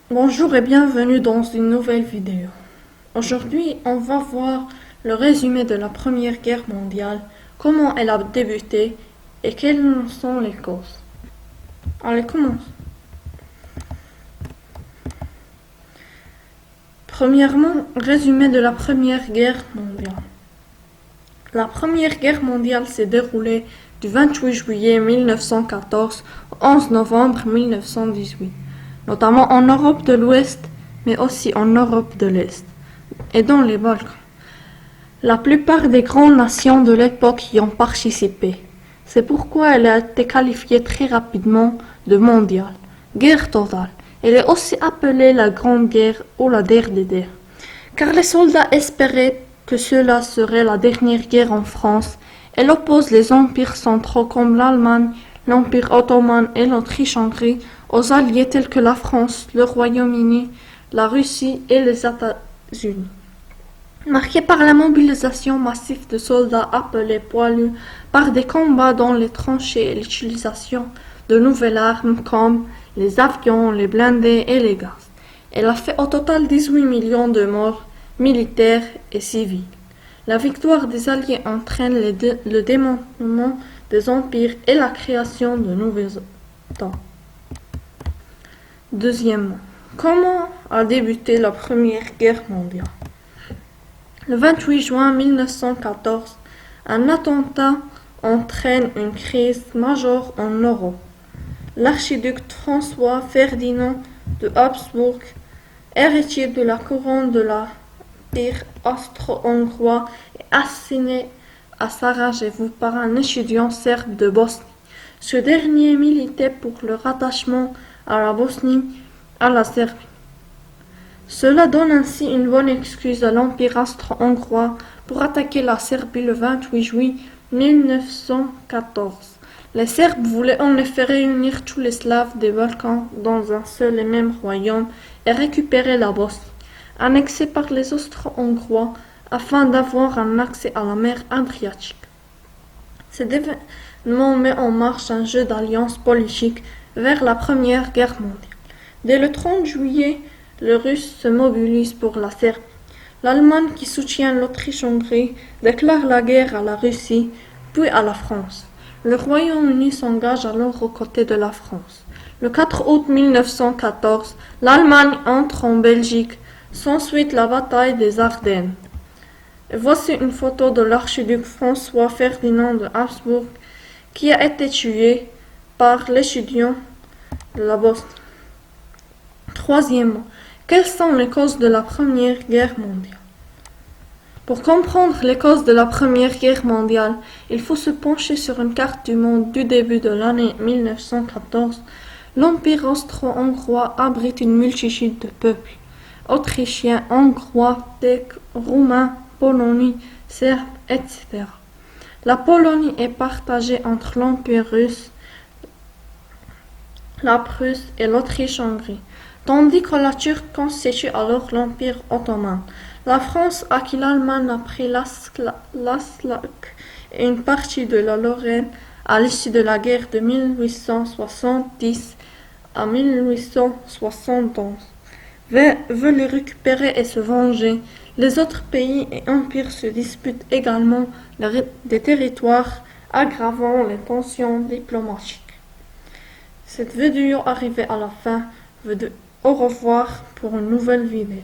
Bonjour et bienvenue dans une nouvelle vidéo. Aujourd'hui, on va voir le résumé de la Première Guerre mondiale, comment elle a débuté et quelles en sont les causes. Allez, commence. Premièrement, résumé de la Première Guerre mondiale. La Première Guerre mondiale s'est déroulée du 28 juillet 1914 au 11 novembre 1918, notamment en Europe de l'Ouest, mais aussi en Europe de l'Est et dans les Balkans. La plupart des grandes nations de l'époque y ont participé. C'est pourquoi elle a été qualifiée très rapidement de mondiale, guerre totale. Elle est aussi appelée la Grande Guerre ou la guerre des guerres, car les soldats espéraient que cela serait la dernière guerre en France. Elle oppose les empires centraux comme l'Allemagne, l'Empire ottoman et l'Autriche-Hongrie aux alliés tels que la France, le Royaume-Uni, la Russie et les États-Unis. Marquée par la mobilisation massive de soldats appelés poilus, par des combats dans les tranchées et l'utilisation de nouvelles armes comme les avions, les blindés et les gaz. Elle a fait au total 18 millions de morts militaires et civils. La victoire des Alliés entraîne le démantèlement des empires et la création de nouveaux États. Deuxièmement, comment a débuté la Première Guerre mondiale? Le 28 juin 1914, un attentat entraîne une crise majeure en Europe. L'archiduc François Ferdinand de Habsbourg, héritier de la couronne de l'Empire austro-hongrois, est assassiné à Sarajevo par un étudiant serbe de Bosnie. Ce dernier militait pour le rattachement à la Bosnie à la Serbie. Cela donne ainsi une bonne excuse à l'Empire austro-hongrois pour attaquer la Serbie le 28 juillet 1914. Les Serbes voulaient en effet réunir tous les Slaves des Balkans dans un seul et même royaume et récupérer la Bosnie, annexée par les Austro-Hongrois afin d'avoir un accès à la mer Adriatique. Cet événement met en marche un jeu d'alliance politique vers la Première Guerre mondiale. Dès le 30 juillet, les Russes se mobilisent pour la Serbie. L'Allemagne, qui soutient l'Autriche-Hongrie, déclare la guerre à la Russie, puis à la France. Le Royaume-Uni s'engage alors aux côtés de la France. Le 4 août 1914, l'Allemagne entre en Belgique. S'ensuit la bataille des Ardennes. Et voici une photo de l'archiduc François Ferdinand de Habsbourg qui a été tué par l'étudiant de la Bosnie. Troisièmement, quelles sont les causes de la Première Guerre mondiale? Pour comprendre les causes de la Première Guerre mondiale, il faut se pencher sur une carte du monde du début de l'année 1914. L'Empire austro-hongrois abrite une multitude de peuples: autrichiens, hongrois, tchèques, roumains, polonais, serbes, etc. La Pologne est partagée entre l'Empire russe, la Prusse et l'Autriche-Hongrie, tandis que la Turquie constitue alors l'Empire ottoman. La France acquit l'Allemagne après l'Aslak et une partie de la Lorraine à l'issue de la guerre de 1870 à 1871. Veut les récupérer et se venger. Les autres pays et empires se disputent également des territoires, aggravant les tensions diplomatiques. Cette vidéo arrivée à la fin. Au revoir pour une nouvelle vidéo.